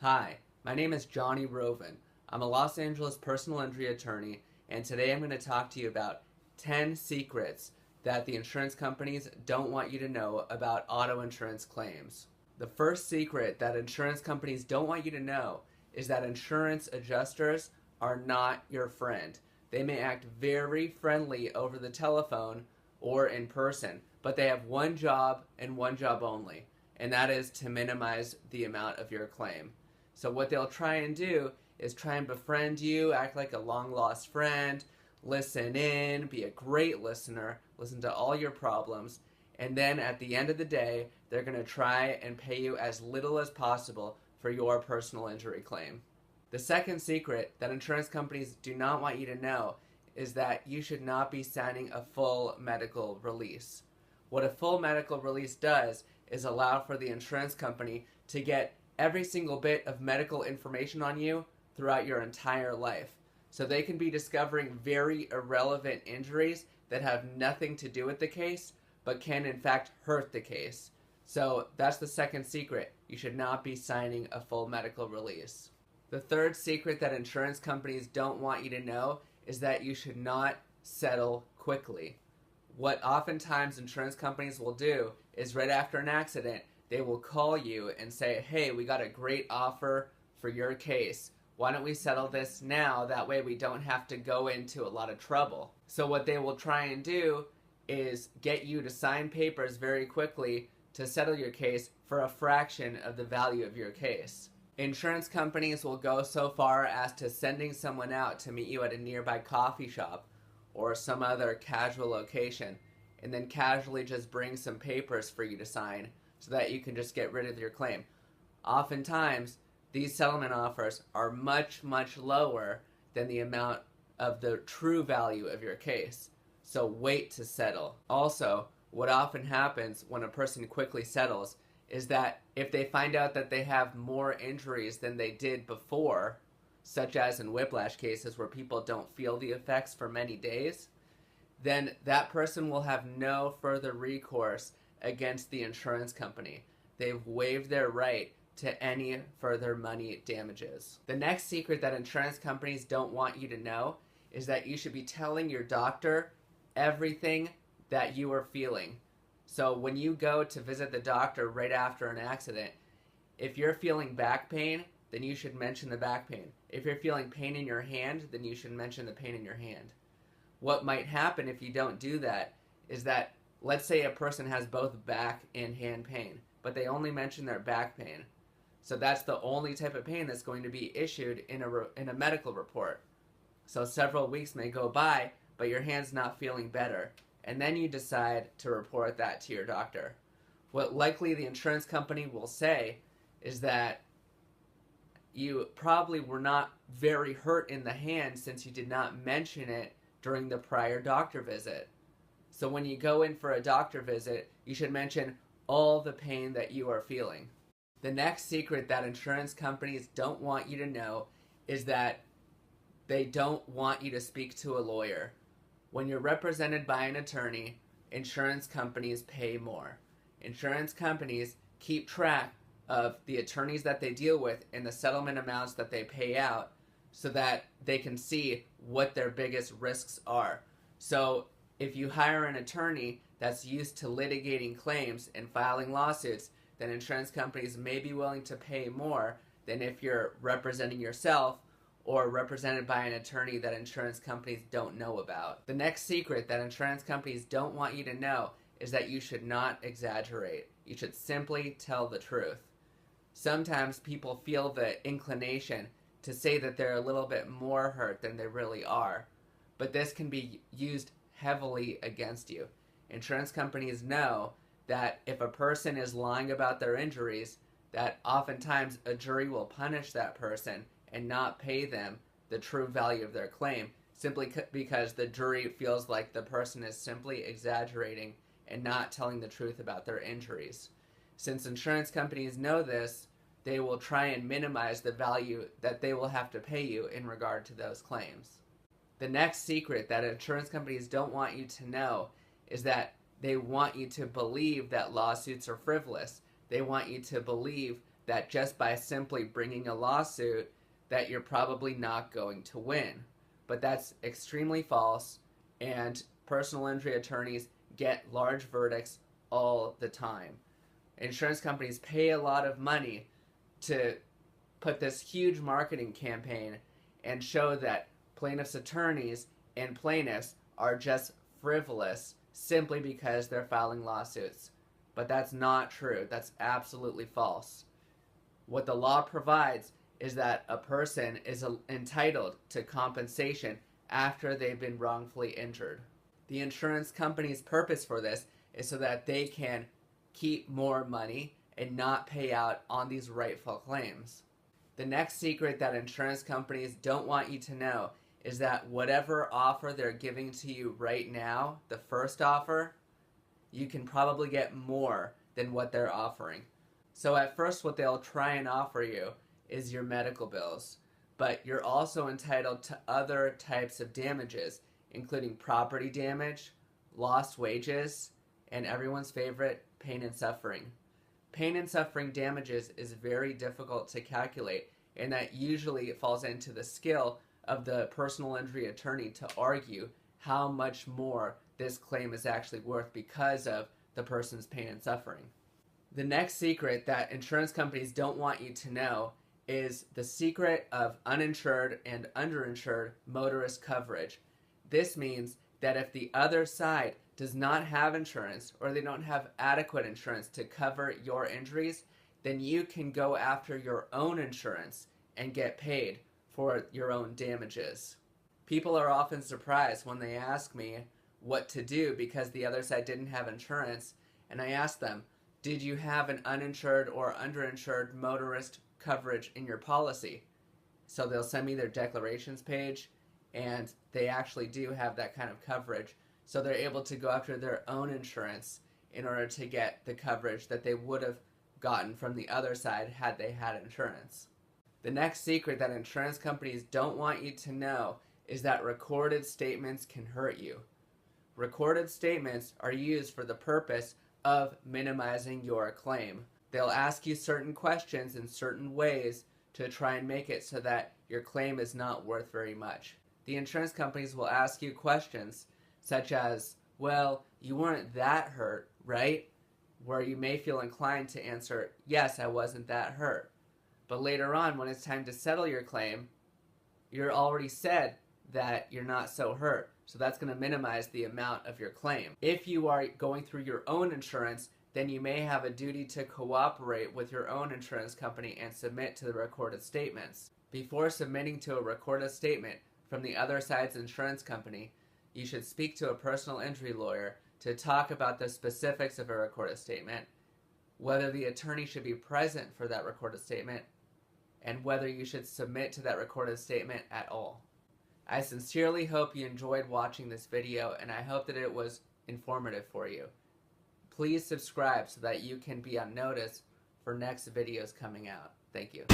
Hi, my name is Johnny Roven. I'm a Los Angeles personal injury attorney, and today I'm going to talk to you about 10 secrets that the insurance companies don't want you to know about auto insurance claims. The first secret that insurance companies don't want you to know is that insurance adjusters are not your friend. They may act very friendly over the telephone or in person, but they have one job and one job only, and that is to minimize the amount of your claim. So what they'll try and do is try and befriend you, act like a long-lost friend, listen in, be a great listener, listen to all your problems, and then at the end of the day, they're going to try and pay you as little as possible for your personal injury claim. The second secret that insurance companies do not want you to know is that you should not be signing a full medical release. What a full medical release does is allow for the insurance company to get every single bit of medical information on you throughout your entire life. So they can be discovering very irrelevant injuries that have nothing to do with the case, but can in fact hurt the case. So that's the second secret. You should not be signing a full medical release. The third secret that insurance companies don't want you to know is that you should not settle quickly. What oftentimes insurance companies will do is right after an accident, they will call you and say, hey, we got a great offer for your case. Why don't we settle this now? That way we don't have to go into a lot of trouble. So what they will try and do is get you to sign papers very quickly to settle your case for a fraction of the value of your case. Insurance companies will go so far as to sending someone out to meet you at a nearby coffee shop or some other casual location, and then casually just bring some papers for you to sign so that you can just get rid of your claim. Oftentimes, these settlement offers are much, much lower than the amount of the true value of your case. So wait to settle. Also, what often happens when a person quickly settles is that if they find out that they have more injuries than they did before, such as in whiplash cases where people don't feel the effects for many days, then that person will have no further recourse against the insurance company. They've waived their right to any further money damages. The next secret that insurance companies don't want you to know is that you should be telling your doctor everything that you are feeling. So when you go to visit the doctor right after an accident, if you're feeling back pain, then you should mention the back pain. If you're feeling pain in your hand, then you should mention the pain in your hand. What might happen if you don't do that is that, let's say a person has both back and hand pain, but they only mention their back pain. So that's the only type of pain that's going to be issued in a medical report. So several weeks may go by, but your hand's not feeling better. And then you decide to report that to your doctor. What likely the insurance company will say is that you probably were not very hurt in the hand since you did not mention it during the prior doctor visit. So when you go in for a doctor visit, you should mention all the pain that you are feeling. The next secret that insurance companies don't want you to know is that they don't want you to speak to a lawyer. When you're represented by an attorney, insurance companies pay more. Insurance companies keep track of the attorneys that they deal with and the settlement amounts that they pay out so that they can see what their biggest risks are. So if you hire an attorney that's used to litigating claims and filing lawsuits, then insurance companies may be willing to pay more than if you're representing yourself or represented by an attorney that insurance companies don't know about. The next secret that insurance companies don't want you to know is that you should not exaggerate. You should simply tell the truth. Sometimes people feel the inclination to say that they're a little bit more hurt than they really are, but this can be used heavily against you. Insurance companies know that if a person is lying about their injuries, that oftentimes a jury will punish that person and not pay them the true value of their claim simply because the jury feels like the person is simply exaggerating and not telling the truth about their injuries. Since insurance companies know this, they will try and minimize the value that they will have to pay you in regard to those claims. The next secret that insurance companies don't want you to know is that they want you to believe that lawsuits are frivolous. They want you to believe that just by simply bringing a lawsuit that you're probably not going to win. But that's extremely false, and personal injury attorneys get large verdicts all the time. Insurance companies pay a lot of money to put this huge marketing campaign and show that plaintiffs' attorneys and plaintiffs are just frivolous simply because they're filing lawsuits. But that's not true. That's absolutely false. What the law provides is that a person is entitled to compensation after they've been wrongfully injured. The insurance company's purpose for this is so that they can keep more money and not pay out on these rightful claims. The next secret that insurance companies don't want you to know is that whatever offer they're giving to you right now, the first offer, you can probably get more than what they're offering. So at first what they'll try and offer you is your medical bills, but you're also entitled to other types of damages, including property damage, lost wages, and everyone's favorite, pain and suffering. Pain and suffering damages is very difficult to calculate, and that usually falls into the skill of the personal injury attorney to argue how much more this claim is actually worth because of the person's pain and suffering. The next secret that insurance companies don't want you to know is the secret of uninsured and underinsured motorist coverage. This means that if the other side does not have insurance or they don't have adequate insurance to cover your injuries, then you can go after your own insurance and get paid for your own damages. People are often surprised when they ask me what to do because the other side didn't have insurance, and I ask them, did you have an uninsured or underinsured motorist coverage in your policy? So they'll send me their declarations page, and they actually do have that kind of coverage. So they're able to go after their own insurance in order to get the coverage that they would have gotten from the other side had they had insurance. The next secret that insurance companies don't want you to know is that recorded statements can hurt you. Recorded statements are used for the purpose of minimizing your claim. They'll ask you certain questions in certain ways to try and make it so that your claim is not worth very much. The insurance companies will ask you questions such as, well, you weren't that hurt, right? Where you may feel inclined to answer, yes, I wasn't that hurt. But later on, when it's time to settle your claim, you're already said that you're not so hurt. So that's going to minimize the amount of your claim. If you are going through your own insurance, then you may have a duty to cooperate with your own insurance company and submit to the recorded statements. Before submitting to a recorded statement from the other side's insurance company, you should speak to a personal injury lawyer to talk about the specifics of a recorded statement, whether the attorney should be present for that recorded statement, and whether you should submit to that recorded statement at all. I sincerely hope you enjoyed watching this video, and I hope that it was informative for you. Please subscribe so that you can be on notice for next videos coming out. Thank you.